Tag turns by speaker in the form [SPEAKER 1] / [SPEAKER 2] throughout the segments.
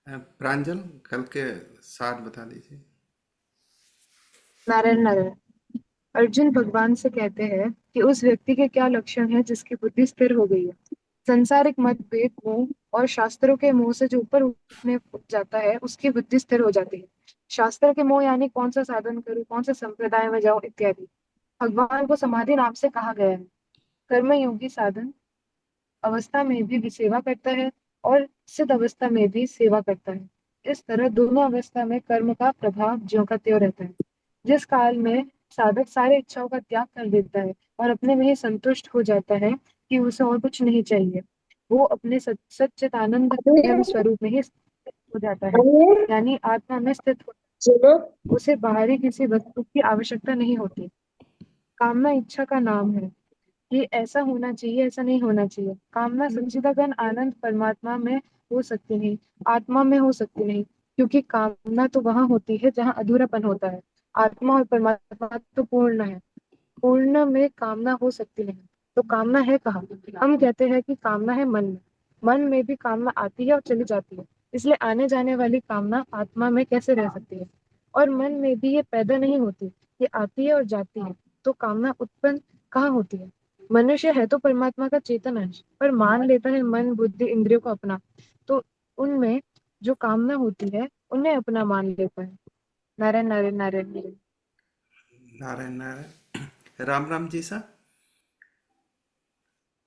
[SPEAKER 1] प्रांजल, कल के सार बता दीजिए।
[SPEAKER 2] नारायण नारायण। अर्जुन भगवान से कहते हैं कि उस व्यक्ति के क्या लक्षण हैं जिसकी बुद्धि स्थिर हो गई है। संसारिक मतभेद मोह और शास्त्रों के मोह से जो ऊपर उठने उठ जाता है उसकी बुद्धि स्थिर हो जाती है। शास्त्र के मोह यानी कौन सा साधन करूं, कौन से संप्रदाय में जाऊं इत्यादि। भगवान को समाधि नाम से कहा गया है। कर्म योगी साधन अवस्था में भी सेवा करता है और सिद्ध अवस्था में भी सेवा करता है। इस तरह दोनों अवस्था में कर्म का प्रभाव ज्यों का त्यों रहता है। जिस काल में साधक सारी इच्छाओं का त्याग कर देता है और अपने में ही संतुष्ट हो जाता है कि उसे और कुछ नहीं चाहिए, वो अपने सच्चिदानंद ब्रह्म स्वरूप में ही स्थित हो जाता है, यानी आत्मा में स्थित हो। उसे बाहरी किसी वस्तु की आवश्यकता नहीं होती। कामना इच्छा का नाम है। ये ऐसा होना चाहिए, ऐसा नहीं होना चाहिए। कामना सच्चिदानंद आनंद परमात्मा में हो सकती नहीं, आत्मा में हो सकती नहीं, क्योंकि कामना तो वहां होती है जहां अधूरापन होता है। आत्मा और परमात्मा तो पूर्ण है, पूर्ण में कामना हो सकती नहीं। तो कामना है कहाँ? हम कहते हैं कि कामना है मन में। मन में भी कामना आती है और चली जाती है, इसलिए आने जाने वाली कामना आत्मा में कैसे रह सकती है? और मन में भी ये पैदा नहीं होती, ये आती है और जाती है। तो कामना उत्पन्न कहाँ होती है? मनुष्य है तो परमात्मा का चेतन अंश, पर मान लेता है मन बुद्धि इंद्रियों को अपना। तो उनमें जो कामना होती है उन्हें अपना मान लेता है। नारायण नारायण नारायण नारायण।
[SPEAKER 1] नारायण नारायण। राम राम जी सा।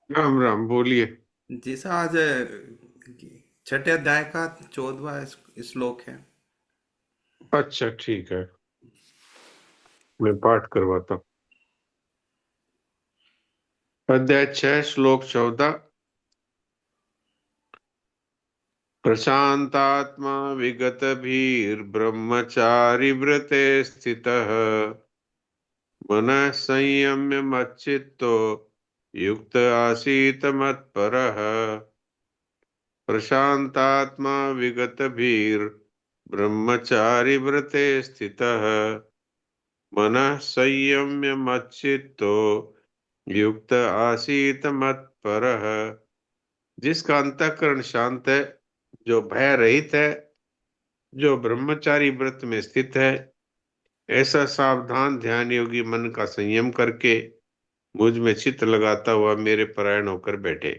[SPEAKER 3] राम राम बोलिए।
[SPEAKER 1] जी सा, आज छठे अध्याय का 14वां श्लोक है।
[SPEAKER 3] अच्छा ठीक है, मैं पाठ करवाता हूँ। अध्याय 6 श्लोक 14। प्रशांतात्मा विगत भीर ब्रह्मचारी व्रते स्थितः मनः संयम्य मच्चित्तो युक्त आसीत मत्परः। प्रशांतात्मा विगत भीर ब्रह्मचारी व्रते स्थितः मनः संयम्य मच्चित्तो युक्त आसीत मत्परः। जिसका अंतःकरण शांत है, जो भय रहित है, जो ब्रह्मचारी व्रत में स्थित है, ऐसा सावधान ध्यान योगी मन का संयम करके मुझ में चित्त लगाता हुआ मेरे परायण होकर बैठे।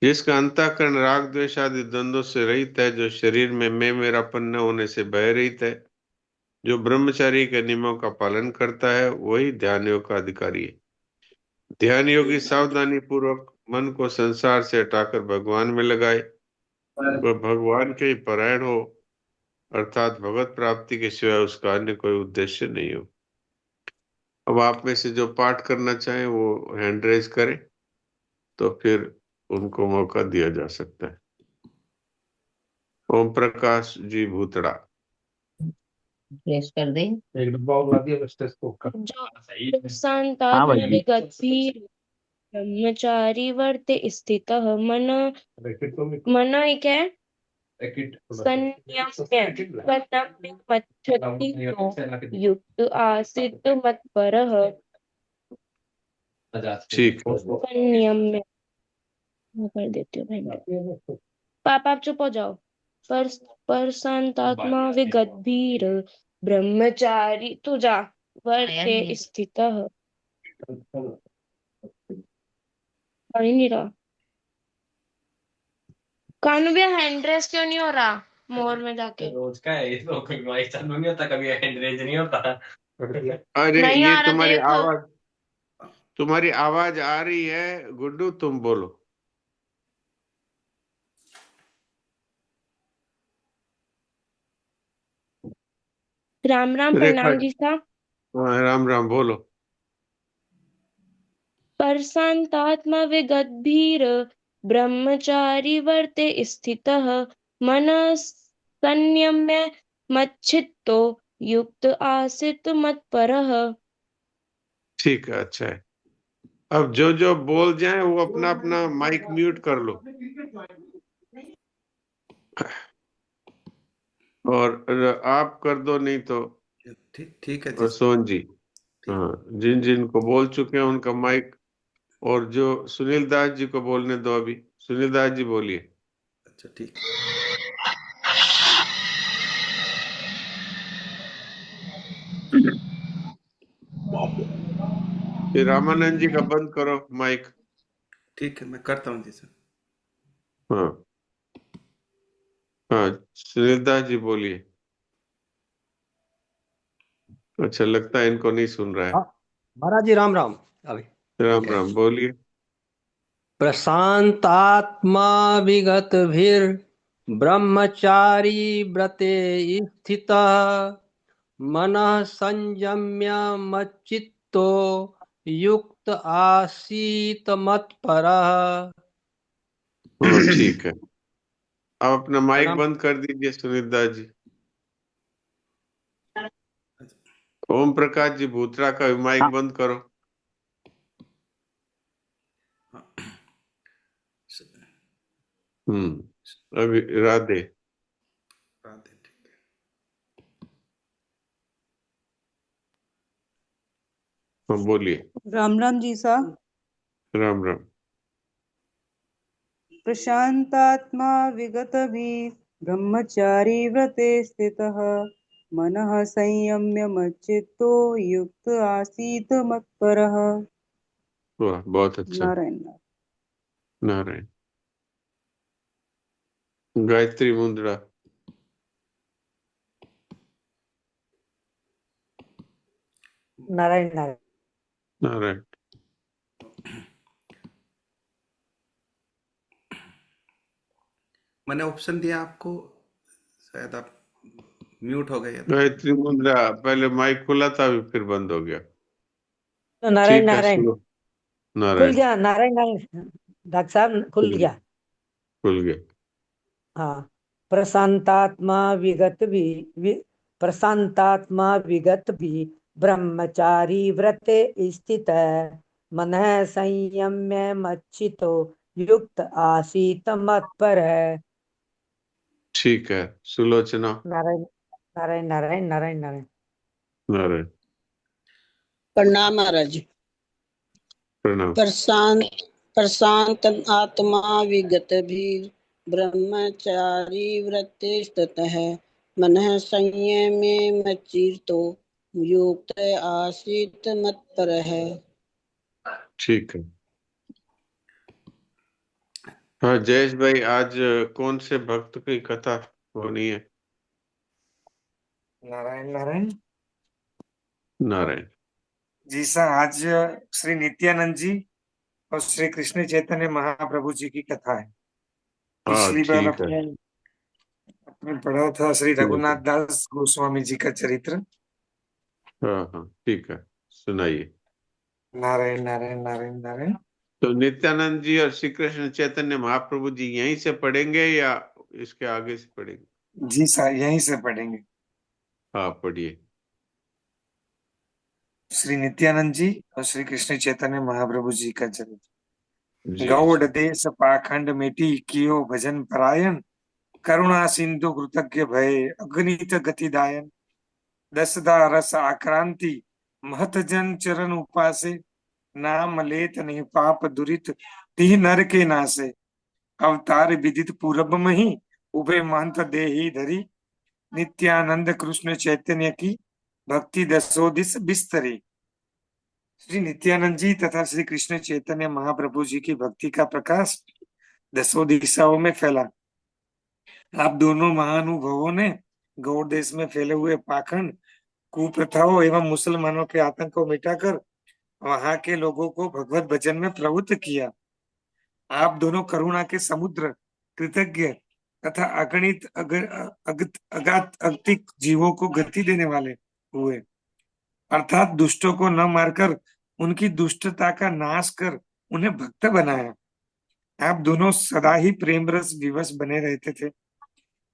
[SPEAKER 3] जिसका अंतःकरण राग द्वेष आदि द्वंद्वों से रहित है, जो शरीर में मैं मेरापन न होने से भय रहित है, जो ब्रह्मचारी के नियमों का पालन करता है, वही ध्यान योग का अधिकारी है। ध्यान योगी सावधानी पूर्वक मन को संसार से हटाकर भगवान में लगाए, वह भगवान के ही परायण हो, अर्थात भगवत प्राप्ति के सिवाय उसका अन्य कोई उद्देश्य नहीं हो। अब आप में से जो पाठ करना चाहें वो हैंड रेज करें, तो फिर उनको मौका दिया जा सकता है। ओम प्रकाश जी भूतड़ा।
[SPEAKER 4] प्रेस कर दे।
[SPEAKER 3] एक डब्बा और ला दिया स्टेथोस्कोप का।
[SPEAKER 4] जो
[SPEAKER 5] हाँ भाई
[SPEAKER 4] संतात्मा
[SPEAKER 5] जी।
[SPEAKER 4] गति ब्रह्मचारी वर्ते स्थितः मन
[SPEAKER 3] रैकेट तो
[SPEAKER 4] मन क्या है?
[SPEAKER 3] रैकेट
[SPEAKER 4] संयम्य संयम्य मच्छति युक्त आसीत मत्परः।
[SPEAKER 3] ठीक है।
[SPEAKER 4] संयम्य मैं कर देती हूँ भाई। पापा आप चुप हो जाओ। पर पर संतात्मा विगतभीर ब्रह्मचारी तू जा वर्ते स्थितः। आ ही नहीं रहा। कानू भैया हैंड रेस क्यों नहीं हो रहा? मोर में जाके
[SPEAKER 5] रोज का है ये तो, कभी चालू नहीं होता, कभी हैंड नहीं होता।
[SPEAKER 3] अरे
[SPEAKER 4] नहीं
[SPEAKER 3] ये
[SPEAKER 4] आ रहा देख।
[SPEAKER 3] तुम्हारी आवाज आ रही है गुड्डू, तुम बोलो।
[SPEAKER 4] राम राम
[SPEAKER 3] रेखा,
[SPEAKER 4] प्रणाम जी साहब।
[SPEAKER 3] हाँ, राम राम बोलो।
[SPEAKER 4] पर संतात्मा विगतभीर ब्रह्मचारी वर्ते स्थितः मनः संयम्य मच्चित्तो युक्त आसीत मत्परः।
[SPEAKER 3] ठीक है, अच्छा है। अब जो जो बोल जाए वो अपना अपना माइक म्यूट कर लो। और आप कर दो, नहीं तो
[SPEAKER 1] ठीक ठीक है जी सर।
[SPEAKER 3] सोन जी।
[SPEAKER 1] ठीक।
[SPEAKER 3] हाँ, जिन जिन को बोल चुके हैं उनका माइक, और जो सुनील दास जी को बोलने दो अभी। सुनील दास जी बोलिए।
[SPEAKER 1] अच्छा ठीक है।
[SPEAKER 3] ये रामानंद जी का बंद करो माइक।
[SPEAKER 1] ठीक है, मैं करता हूँ जी सर।
[SPEAKER 3] हाँ हाँ, सुनील दास जी बोलिए। अच्छा, लगता है इनको नहीं सुन रहा है।
[SPEAKER 6] हाँ महाराज जी, राम राम। अभी
[SPEAKER 3] राम
[SPEAKER 6] ठीक है।
[SPEAKER 3] राम, बोलिए।
[SPEAKER 6] प्रशांतात्मा विगत भीर ब्रह्मचारी व्रते स्थितः मनः संयम्य मच्चित्तो युक्त आसीत मत्परः।
[SPEAKER 3] हाँ ठीक है, आप अपना माइक
[SPEAKER 6] प्रणाम।
[SPEAKER 3] बंद कर दीजिए सुनील दास जी। ओम प्रकाश जी भूतरा का भी माइक
[SPEAKER 6] हाँ।
[SPEAKER 3] बंद करो। अभी राधे।
[SPEAKER 1] राधे, ठीक है।
[SPEAKER 3] हाँ बोलिए।
[SPEAKER 7] राम राम जी सा।
[SPEAKER 3] राम राम।
[SPEAKER 7] प्रशांतात्मा विगत भी ब्रह्मचारी व्रते स्थितः मनः संयम्य मच्चित्तो युक्त आसीत मत्परः।
[SPEAKER 3] वाह, बहुत अच्छा।
[SPEAKER 7] नारायण नारायण।
[SPEAKER 3] नारायण। गायत्री मुंद्रा।
[SPEAKER 8] नारायण नारायण।
[SPEAKER 3] नारायण।
[SPEAKER 1] मैंने ऑप्शन दिया आपको, शायद आप म्यूट हो गए थे।
[SPEAKER 3] गायत्री मुंद्रा, पहले माइक खुला था अभी फिर बंद हो गया।
[SPEAKER 8] नारायण
[SPEAKER 3] ठीक है,
[SPEAKER 8] नारायण।
[SPEAKER 3] सुनो।
[SPEAKER 8] खुल
[SPEAKER 3] नारायण।
[SPEAKER 8] गया। नारायण नारायण। डॉक्टर साहब खुल
[SPEAKER 3] खुल गया।
[SPEAKER 8] गया।
[SPEAKER 3] खुल गया।
[SPEAKER 8] हाँ। प्रशांतात्मा विगत भी प्रशांतात्मा विगत भी ब्रह्मचारी व्रते स्थित मनः संयम्य मच्चितो युक्त आसीत मत्पर है।
[SPEAKER 3] ठीक है, सुलोचना।
[SPEAKER 8] नारायण नारायण नारायण नारायण नारायण।
[SPEAKER 3] नारायण।
[SPEAKER 9] प्रणाम महाराज।
[SPEAKER 3] प्रणाम।
[SPEAKER 9] प्रशांत आत्मा विगत भी ब्रह्मचारी व्रते स्थितः मनः संयमे मच्चितो युक्त आसीत मत्परः।
[SPEAKER 3] ठीक है। हाँ जयेश भाई, आज कौन से भक्त की कथा होनी है?
[SPEAKER 10] नारायण नारायण
[SPEAKER 3] नारायण।
[SPEAKER 10] जी सर, आज श्री नित्यानंद जी और श्री कृष्ण चैतन्य महाप्रभु जी की कथा है।
[SPEAKER 3] हाँ
[SPEAKER 10] पिछली बार
[SPEAKER 3] ठीक है।
[SPEAKER 10] अपने अपने पढ़ा था श्री
[SPEAKER 3] ठीक है।
[SPEAKER 10] रघुनाथ दास गोस्वामी जी का चरित्र।
[SPEAKER 3] हाँ हाँ ठीक है, सुनाइए।
[SPEAKER 10] नारायण नारायण नारायण नारायण।
[SPEAKER 3] तो नित्यानंद जी और श्री कृष्ण चैतन्य महाप्रभु जी यहीं से पढ़ेंगे या इसके आगे से पढ़ेंगे?
[SPEAKER 10] जी सर, यहीं से पढ़ेंगे।
[SPEAKER 3] हाँ पढ़िए।
[SPEAKER 10] श्री नित्यानंद जी और श्री कृष्ण चैतन्य महाप्रभु जी का चरित्र।
[SPEAKER 3] जी
[SPEAKER 10] गौड़
[SPEAKER 3] जी।
[SPEAKER 10] देश पाखंड मेटी कियो भजन परायण करुणा सिंधु कृतज्ञ भय अगणित गतिदायन दसदा रस आक्रांति महत जन चरण उपासे नाम लेत नहीं पाप दुरित तिह नर के नासे अवतार विदित पूरब मही उभे महंत देही धरी नित्यानंद कृष्ण चैतन्य की भक्ति दसो दिस बिस्तरी। श्री नित्यानंद जी तथा श्री कृष्ण चैतन्य महाप्रभु जी की भक्ति का प्रकाश दसों दिशाओं में फैला। आप दोनों महानुभवों ने गौड़ देश में फैले हुए पाखंड कुप्रथाओं एवं मुसलमानों के आतंक को मिटाकर वहां के लोगों को भगवत भजन में प्रवृत्त किया। आप दोनों करुणा के समुद्र, कृतज्ञ तथा अगणित अगात अगतिक जीवों को गति देने वाले हुए, अर्थात दुष्टों को न मारकर उनकी दुष्टता का नाश कर उन्हें भक्त बनाया। आप दोनों सदा ही प्रेम रस विवश बने रहते थे।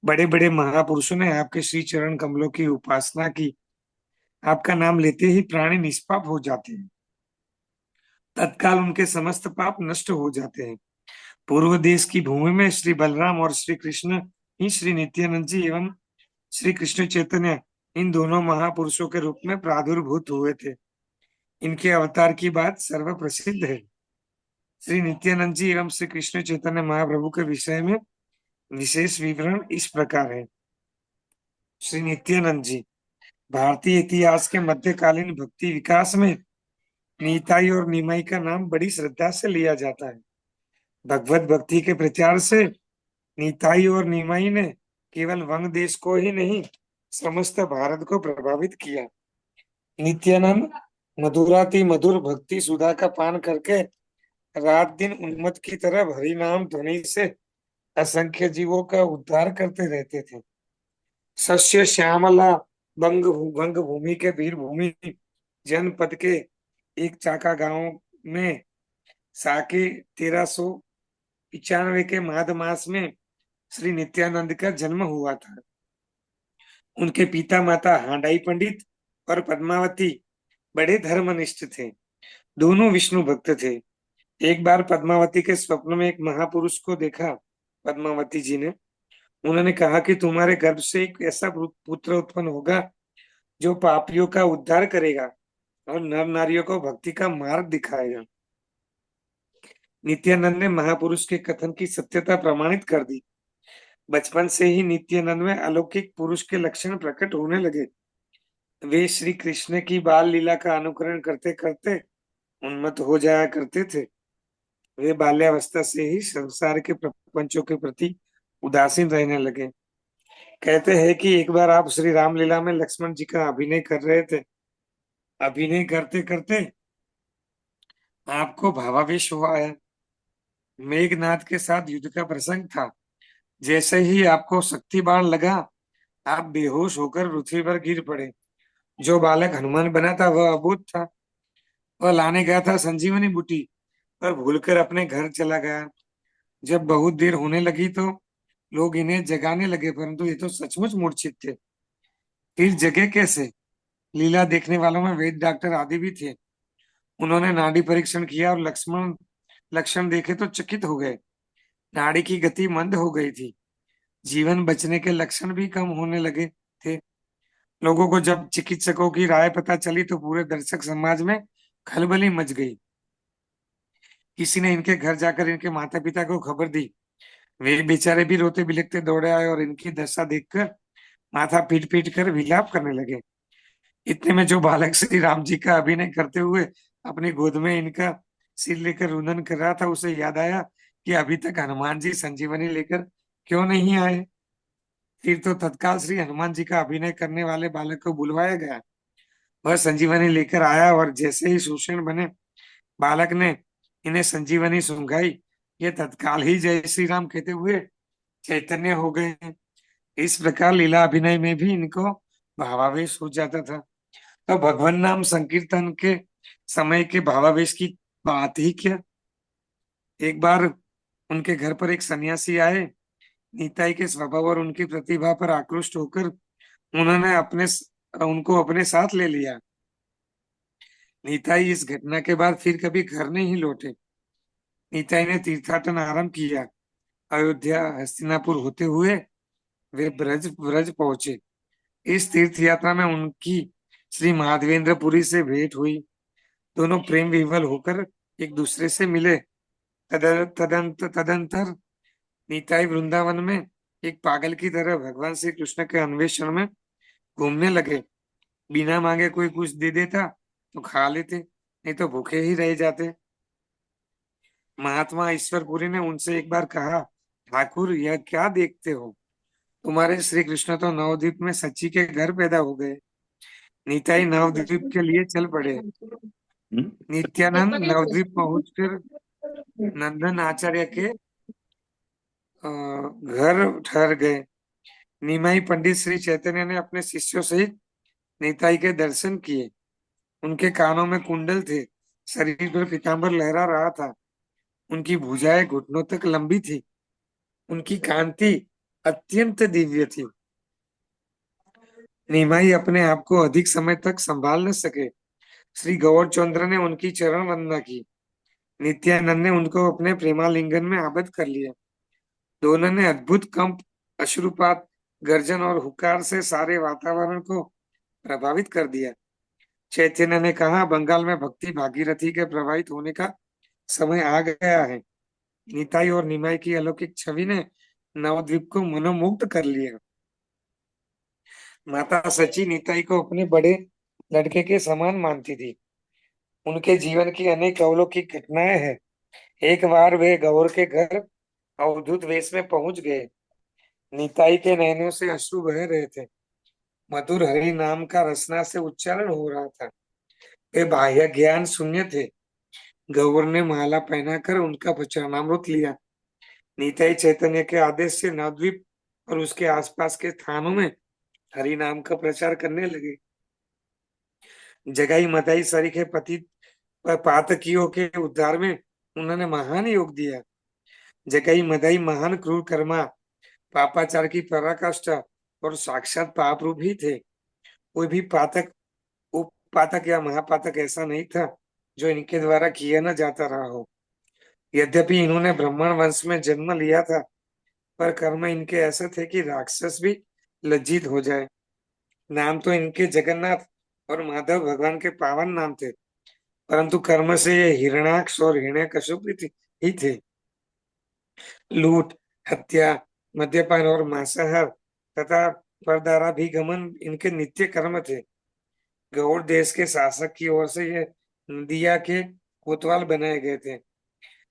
[SPEAKER 10] बड़े बड़े महापुरुषों ने आपके श्री चरण कमलों की उपासना की। आपका नाम लेते ही प्राणी निष्पाप हो जाते हैं, तत्काल उनके समस्त पाप नष्ट हो जाते हैं। पूर्व देश की भूमि में श्री बलराम और श्री कृष्ण ही श्री नित्यानंद जी एवं श्री कृष्ण चैतन्य इन दोनों महापुरुषों के रूप में प्रादुर्भूत हुए थे। इनके अवतार की बात सर्व प्रसिद्ध है। श्री नित्यानंद जी एवं श्री कृष्ण चैतन्य महाप्रभु के विषय में विशेष विवरण इस प्रकार है। श्री नित्यानंद जी, भारतीय इतिहास के मध्यकालीन भक्ति विकास में नीताई और निमाई का नाम बड़ी श्रद्धा से लिया जाता है। भगवत भक्ति के प्रचार से नीताई और निमाई ने केवल वंग देश को ही नहीं, समस्त भारत को प्रभावित किया। नित्यानंद मधुराति मधुर भक्ति सुधा का पान करके रात दिन उन्मत्त की तरह हरि नाम ध्वनि से असंख्य जीवों का उद्धार करते रहते थे। सस्य श्यामला बंग भूमि के वीर भूमि जनपद के एक चाका गांव में साके 1395 के माघ मास में श्री नित्यानंद का जन्म हुआ था। उनके पिता माता हांडाई पंडित और पद्मावती बड़े धर्मनिष्ठ थे। दोनों विष्णु भक्त थे। एक बार पद्मावती के स्वप्न में एक महापुरुष को देखा। पद्मावती जी ने उन्होंने कहा कि तुम्हारे गर्भ से एक ऐसा पुत्र उत्पन्न होगा जो पापियों का उद्धार करेगा और नर नारियों को भक्ति का मार्ग दिखाएगा। नित्यानंद ने महापुरुष के कथन की सत्यता प्रमाणित कर दी। बचपन से ही नित्यानंद में अलौकिक पुरुष के लक्षण प्रकट होने लगे। वे श्री कृष्ण की बाल लीला का अनुकरण करते करते उन्मत्त हो जाया करते थे। वे बाल्यावस्था से ही संसार के प्रपंचों के प्रति उदासीन रहने लगे। कहते हैं कि एक बार आप श्री रामलीला में लक्ष्मण जी का अभिनय कर रहे थे। अभिनय करते करते आपको भावावेश हुआ है। मेघनाद के साथ युद्ध का प्रसंग था। जैसे ही आपको शक्ति बाण लगा, आप बेहोश होकर पृथ्वी पर गिर पड़े। जो बालक हनुमान बना था वह अबोध था। वह लाने गया था संजीवनी बूटी, पर भूलकर अपने घर चला गया। जब बहुत देर होने लगी तो लोग इन्हें जगाने लगे, परंतु ये तो सचमुच मूर्छित थे। फिर जगे कैसे? लीला देखने वालों में वैद्य डॉक्टर आदि भी थे। उन्होंने नाड़ी परीक्षण किया और लक्षण देखे तो चकित हो गए। नाड़ी की गति मंद हो गई थी। जीवन बचने के लक्षण भी कम होने लगे थे। लोगों को जब चिकित्सकों की राय पता चली तो पूरे दर्शक समाज में खलबली मच गई। किसी ने इनके घर जाकर इनके माता पिता को खबर दी। वे बेचारे भी रोते बिलखते दौड़े आए और इनकी दशा देखकर माथा पीट पीट कर विलाप करने लगे। इतने में जो बालक श्री राम जी का अभिनय करते हुए अपनी गोद में इनका सिर लेकर रुदन कर रहा था, उसे याद आया कि अभी तक हनुमान जी संजीवनी लेकर क्यों नहीं आए। फिर तो तत्काल श्री हनुमान जी का अभिनय करने वाले बालक को बुलवाया गया। वह संजीवनी लेकर आया और जैसे ही सुषेण बने बालक ने इन्हें संजीवनी सुंघाई, ये तत्काल ही जय श्री राम कहते हुए चैतन्य हो गए। इस प्रकार लीला अभिनय में भी इनको भावावेश हो जाता था। तो भगवान नाम संकीर्तन के समय के भावावेश की बात ही क्या। एक बार उनके घर पर एक सन्यासी आए। नीताई के स्वभाव और उनकी प्रतिभा पर आकृष्ट होकर उन्होंने उनको अपने साथ ले लिया। नीताई इस घटना के बाद फिर कभी घर नहीं लौटे। नीताई ने तीर्थाटन आरंभ किया। अयोध्या हस्तिनापुर होते हुए वे ब्रज पहुंचे। इस तीर्थ यात्रा में उनकी श्री माधवेंद्रपुरी से भेंट हुई। दोनों प्रेम विवल होकर एक दूसरे से मिले। तदंतर नीताई वृंदावन में एक पागल की तरह भगवान श्री कृष्ण के अन्वेषण में घूमने लगे। बिना मांगे कोई कुछ दे देता तो खा लेते, नहीं तो भूखे ही रह जाते। महात्मा ईश्वरपुरी ने उनसे एक बार कहा, ठाकुर यह क्या देखते हो? तुम्हारे श्री कृष्ण तो नवद्वीप में सच्ची के घर पैदा हो गए। नीताई नवद्वीप के लिए चल पड़े। नित्यानंद नवद्वीप पहुंचकर नंदन आचार्य के घर ठहर गए। निमाई पंडित श्री चैतन्य ने अपने शिष्यों सहित नीताई के दर्शन किए। उनके कानों में कुंडल थे, शरीर पर पीतांबर लहरा रहा था। उनकी भुजाएं घुटनों तक लंबी थी। उनकी कांति अत्यंत दिव्य थी। निमाई अपने आप को अधिक समय तक संभाल न सके। श्री गौरचंद्र ने उनकी चरण वंदना की। नित्यानंद ने उनको अपने प्रेमालिंगन में आबद्ध कर लिया। दोनों ने अद्भुत कंप, अश्रुपात, गर्जन और हुकार से सारे वातावरण को प्रभावित कर दिया। चैतन्य ने कहा, बंगाल में भक्ति भागीरथी के प्रभावित होने का समय आ गया है। निताई और निमाई की अलौकिक छवि ने नवद्वीप को मनोमुग्ध कर लिया। माता सची निताई को अपने बड़े लड़के के समान मानती थी। उनके जीवन की अनेक अलौकिक घटनाएं हैं। एक बार वे गौर के घर अवधूत वेश में पहुंच गए। निताई के नैनों से अश्रु बह रहे थे। मधुर हरि नाम का रसना से उच्चारण हो रहा था। वे बाह्य ज्ञान शून्य थे। गौर ने माला पहनाकर उनका वचनामृत लिया। निताई चैतन्य के आदेश से नवद्वीप और उसके आसपास के स्थानों में हरि नाम का प्रचार करने लगे। जगाई मदाई सरीखे पति पातकियों के उद्धार में उन्होंने महान योग दिया। जगाई मदाई महान क्रूर कर्मा पापाचार की पराकाष्ठा और साक्षात पाप रूप ही थे। कोई भी पातक उपपातक या महापातक ऐसा नहीं था जो इनके द्वारा किया न जाता रहा हो। यद्यपि इन्होंने ब्राह्मण वंश में जन्म लिया था, पर कर्म इनके ऐसे थे कि राक्षस भी लज्जित हो जाए। नाम तो इनके जगन्नाथ और माधव भगवान के पावन नाम थे, परंतु कर्म से ये हिरण्याक्ष और हिरण्यकशिपु ही थे। लूट, हत्या, मद्यपान और मांसाहार तथा परदाराभिगमन इनके नित्य कर्म थे। गौड़ देश के शासक की ओर से ये नदिया के कोतवाल बनाए गए थे।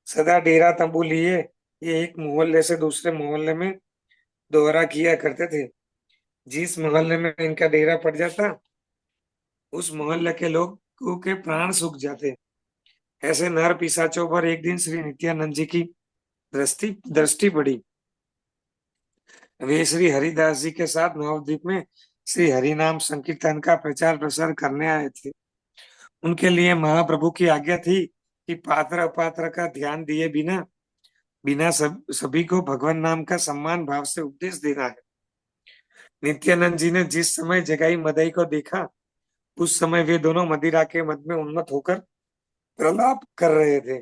[SPEAKER 10] सदा डेरा तंबू लिए ये एक मोहल्ले से दूसरे मोहल्ले में दौरा किया करते थे। जिस मोहल्ले में इनका डेरा पड़ जाता, उस मोहल्ले के लोगों के प्राण सूख जाते। ऐसे नर पिशाचों पर एक दिन श्री नित्यानंद जी की दृष्टि पड़ी। वे श्री हरिदास जी के साथ नवद्वीप में श्री हरिनाम संकीर्तन का प्रचार प्रसार करने आए थे। उनके लिए महाप्रभु की आज्ञा थी कि पात्र अपात्र का ध्यान दिए बिना सभी को भगवान नाम का सम्मान भाव से उपदेश देना है। नित्यानंद जी ने जिस समय जगाई मदाई को देखा, उस समय वे दोनों मदिरा के मद में उन्मत्त होकर प्रलाप कर रहे थे।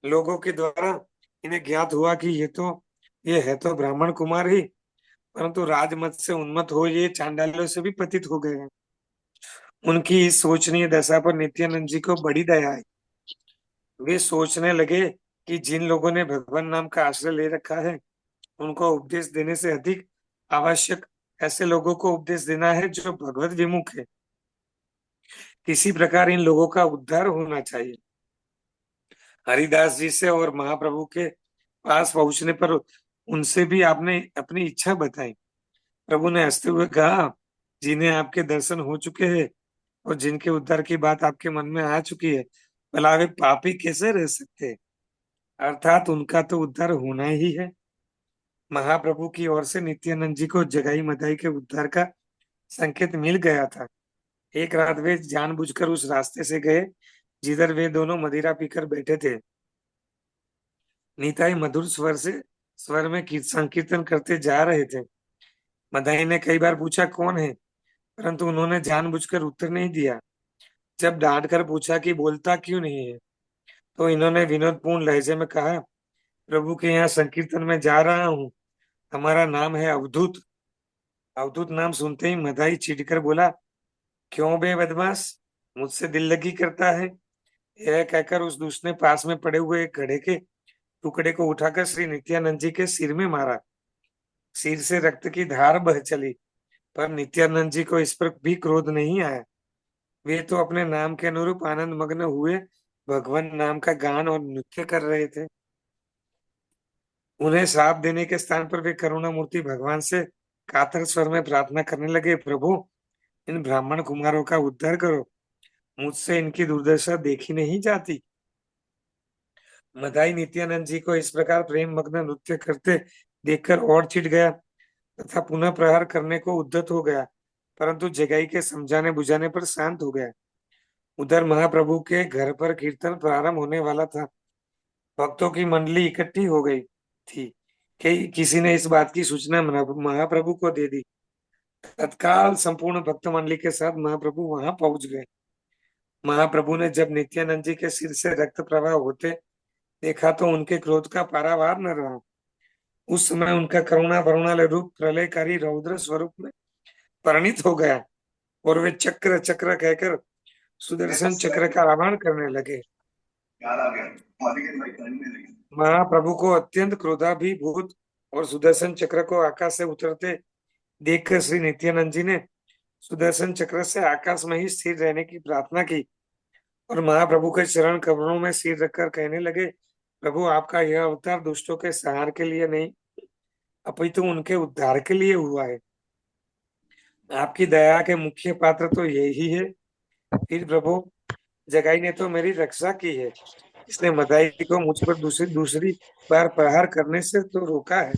[SPEAKER 10] लोगों के द्वारा इन्हें ज्ञात हुआ कि ये है तो ब्राह्मण कुमार ही, परंतु राजमत से उन्मत्त हो ये चांडालों से भी पतित हो गए हैं। उनकी इस सोचनीय दशा पर नित्यानंद जी को बड़ी दया आई। वे सोचने लगे कि जिन लोगों ने भगवान नाम का आश्रय ले रखा है, उनको उपदेश देने से अधिक आवश्यक ऐसे लोगों को उपदेश देना है जो भगवत विमुख है। किसी प्रकार इन लोगों का उद्धार होना चाहिए। हरिदास जी से और महाप्रभु के पास पहुंचने पर उनसे भी आपने अपनी इच्छा बताई। प्रभु ने हंसते हुए कहा, जिन्हें आपके दर्शन हो चुके हैं और जिनके उद्धार की बात आपके मन में आ चुकी है, भला वे पापी कैसे रह सकते? अर्थात उनका तो उद्धार होना ही है। महाप्रभु की ओर से नित्यानंद जी को जगाई मदाई के उद्धार का संकेत मिल गया था। एक रात वे जानबूझकर उस रास्ते से गए जिधर वे दोनों मदिरा पीकर बैठे थे। निताई मधुर स्वर में संकीर्तन करते जा रहे थे। मदाई ने कई बार पूछा कौन है, परंतु उन्होंने जानबूझकर उत्तर नहीं दिया। जब डांट कर पूछा कि बोलता क्यों नहीं है, तो इन्होंने विनोदपूर्ण लहजे में कहा, प्रभु के यहाँ संकीर्तन में जा रहा हूँ, हमारा नाम है अवधूत। अवधूत नाम सुनते ही मदाई चिढ़कर बोला, क्यों बे बदमाश, मुझसे दिल लगी करता है? यह कहकर उस दूत ने पास में पड़े हुए एक घड़े के टुकड़े को उठाकर श्री नित्यानंद जी के सिर में मारा। सिर से रक्त की धार बह चली, पर नित्यानंद जी को इस पर भी क्रोध नहीं आया। वे तो अपने नाम के अनुरूप आनंद मग्न हुए भगवान नाम का गान और नृत्य कर रहे थे। उन्हें श्राप देने के स्थान पर वे करुणा मूर्ति भगवान से कातर स्वर में प्रार्थना करने लगे, प्रभु इन ब्राह्मण कुमारों का उद्धार करो, मुझसे इनकी दुर्दशा देखी नहीं जाती। मदाई नित्यानंद जी को इस प्रकार प्रेम मग्न नृत्य करते देखकर और चिढ़ गया तथा पुनः प्रहार करने को उद्यत हो गया, परंतु जगाई के समझाने बुझाने पर शांत हो गया। उधर महाप्रभु के घर पर कीर्तन प्रारंभ होने वाला था। भक्तों की मंडली इकट्ठी हो गई थी कि किसी ने इस बात की सूचना महाप्रभु को दे दी। तत्काल संपूर्ण भक्त मंडली के साथ महाप्रभु वहां पहुंच गए। महाप्रभु ने जब नित्यानंद जी के सिर से रक्त प्रवाह होते देखा तो उनके क्रोध का पारावार न रहा। उस समय उनका करुणा वरुणालय रूप प्रलयकारी रौद्र स्वरूप में परिणित हो गया और वे चक्र चक्र कहकर सुदर्शन चक्र का आह्वान करने लगे। महाप्रभु को अत्यंत क्रोधाभिभूत और सुदर्शन चक्र को आकाश से उतरते देखकर श्री नित्यानंद जी ने सुदर्शन चक्र से आकाश में ही स्थिर रहने की प्रार्थना की और महाप्रभु के चरण कमलों में सिर रखकर कहने लगे, प्रभु आपका यह अवतार दुष्टों के संहार के लिए नहीं अपितु उनके उद्धार के लिए हुआ है। आपकी दया के मुख्य पात्र तो यही है। फिर प्रभु जगाई ने तो मेरी रक्षा की है, इसने मदाई को मुझ पर दूसरी दूसरी बार प्रहार करने से तो रोका है,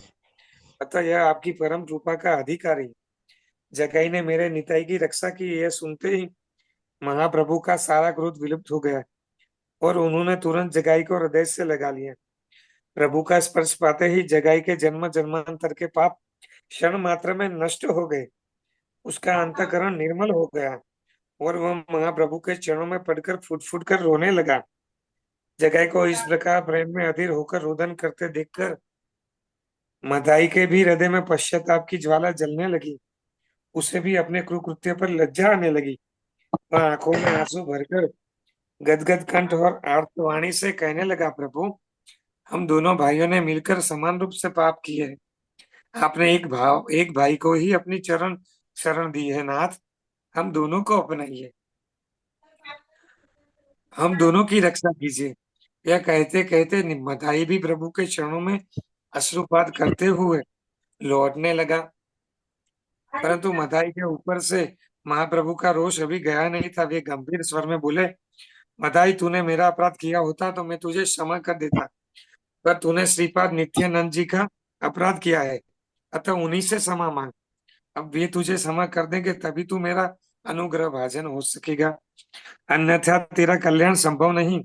[SPEAKER 10] अतः यह आपकी परम कृपा का अधिकारी है। जगाई ने मेरे निताई की रक्षा की, यह सुनते ही महाप्रभु का सारा क्रोध विलुप्त हो गया और उन्होंने तुरंत जगाई को हृदय से लगा लिया। प्रभु का स्पर्श पाते ही जगाई के जन्म जन्मांतर के पाप क्षण मात्र में नष्ट हो गए, उसका अंतःकरण निर्मल हो गया और वह महाप्रभु के चरणों में पड़कर फुट फुट कर रोने लगा। जगाई को इस प्रकार प्रेम में अधीर होकर रोदन करते देखकर मदाई के भी हृदय में पश्चाताप की ज्वाला जलने लगी। उसे भी अपने कुकृत्य पर लज्जा आने लगी। वह आंखों में आंसू भरकर गदगद कंठ और आर्तवाणी से कहने लगा, प्रभु हम दोनों भाइयों ने मिलकर समान रूप से पाप किए हैं। आपने एक भाई को ही अपनी चरण शरण दी है, नाथ हम दोनों को अपनाइए, हम दोनों की रक्षा कीजिए। यह कहते कहते मदाई भी प्रभु के चरणों में अश्रुपात करते हुए लौटने लगा, परंतु मदाई के ऊपर से महाप्रभु का रोष अभी गया नहीं था। वे गंभीर स्वर में बोले, मदाई तूने मेरा अपराध किया होता तो मैं तुझे क्षमा कर देता, पर तूने श्रीपाद नित्यानंद जी का अपराध किया है, अतः उन्हीं से क्षमा मांग। अब वे तुझे क्षमा कर देंगे तभी तू मेरा अनुग्रह भाजन हो सकेगा, अन्यथा तेरा कल्याण संभव नहीं।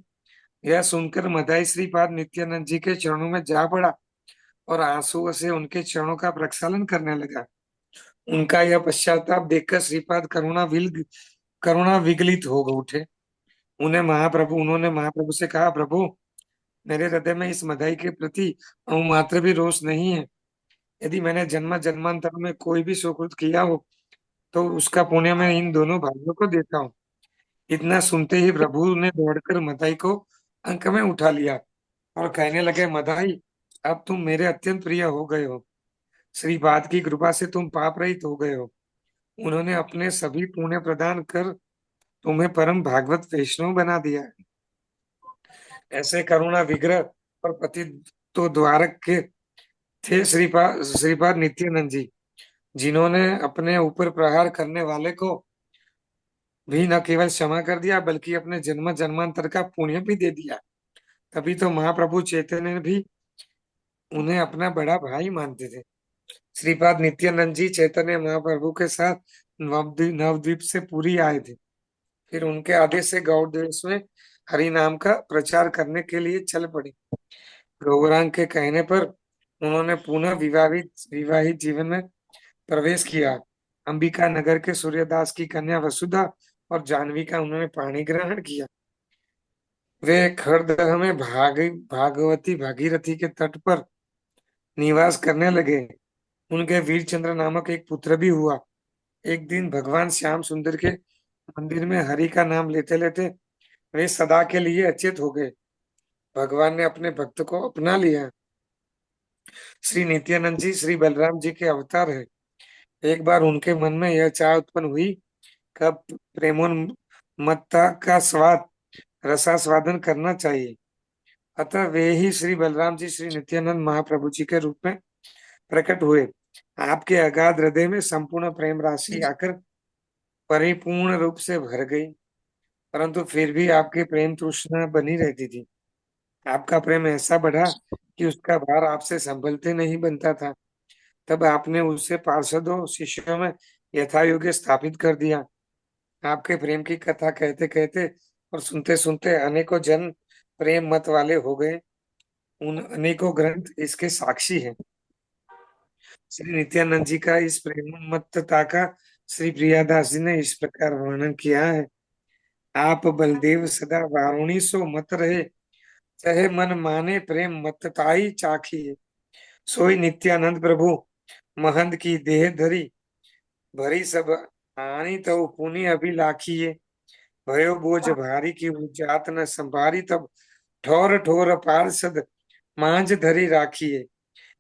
[SPEAKER 10] यह सुनकर मदाई श्रीपाद नित्यानंद जी के चरणों में जा पड़ा और आंसुओं से उनके चरणों का प्रक्षालन करने लगा। उनका यह पश्चाताप देखकर श्रीपाद करुणा विगलित हो उठे। उन्होंने महाप्रभु से कहा, प्रभु मेरे हृदय में इस मदाई के प्रति मात्र भी रोष नहीं है। यदि मैंने जन्म जन्मांतर में कोई भी सुकृत किया हो तो उसका पुण्य मैं इन दोनों भाइयों को देता हूँ। इतना सुनते ही प्रभु ने दौड़कर मदाई को अंक में उठा लिया और कहने लगे, मदाई अब तुम मेरे अत्यंत प्रिय हो गए हो, श्रीपाद की कृपा से तुम पाप रहित हो गए हो। उन्होंने अपने सभी पुण्य प्रदान कर तुम्हें परम भागवत वैष्णव बना दिया है। ऐसे करुणा विग्रह और पति तो द्वारक के थे श्रीपाद नित्यानंद जी, जिन्होंने अपने ऊपर प्रहार करने वाले को भी न केवल क्षमा कर दिया बल्कि अपने जन्म जन्मांतर का पुण्य भी दे दिया। तभी तो महाप्रभु चैतन्य भी उन्हें अपना बड़ा भाई मानते थे। श्रीपाद नित्यानंद जी चैतन्य महाप्रभु के साथ नवद्वीप से पुरी आए थे। फिर उनके आदेश से गौड़ देश में हरि नाम का प्रचार करने के लिए चल पड़े। गौरांग के कहने पर उन्होंने पुनः विवाहित जीवन में प्रवेश किया। अंबिका नगर के सूर्यदास की कन्या वसुधा और जानवी का उन्होंने पाणी ग्रहण किया। वे खरदह में भागवती भागीरथी के तट पर निवास करने लगे। उनके वीरचंद्र नामक एक पुत्र भी हुआ। एक दिन भगवान श्याम सुंदर के मंदिर में हरि का नाम लेते लेते वे सदा के लिए अचेत हो गए। भगवान ने अपने भक्त को अपना लिया। श्री नित्यानंद जी श्री बलराम जी के अवतार है। एक बार उनके मन में यह चाह उत्पन्न हुई कब प्रेमोन्मत्ता का स्वाद रसास्वादन करना चाहिए। अतः वे ही श्री बलराम जी श्री नित्यानंद महाप्रभु जी के रूप में प्रकट हुए। आपके अगाध हृदय में संपूर्ण प्रेम राशि आकर परिपूर्ण रूप से भर गई, परंतु फिर भी आपकी प्रेम तृष्णा बनी रहती थी। आपका प्रेम ऐसा बढ़ा कि उसका भार आपसे संभलते नहीं बनता था। तब आपने उसे पार्षदों शिष्यों में यथायोग्य स्थापित कर दिया। आपके प्रेम की कथा कहते कहते और सुनते सुनते अनेकों जन प्रेम मत वाले हो गए। उन अनेकों ग्रंथ इसके साक्षी हैं। श्री नित्यानंद जी का इस प्रेमोन्मत्तता का श्री प्रियादास जी ने इस प्रकार वर्णन किया है। आप बलदेव सदा वारुणी सो मत रहे, चाहे मन माने प्रेम मत्ताई चाखिए। सोई नित्यानंद प्रभु महंत की देह धरी, भरी सब आनी तो पुनि अभी लाखिए। भयो बोझ भारी की जात न संभारी, तब ठोर ठोर पार्षद मांझ धरी राखिए।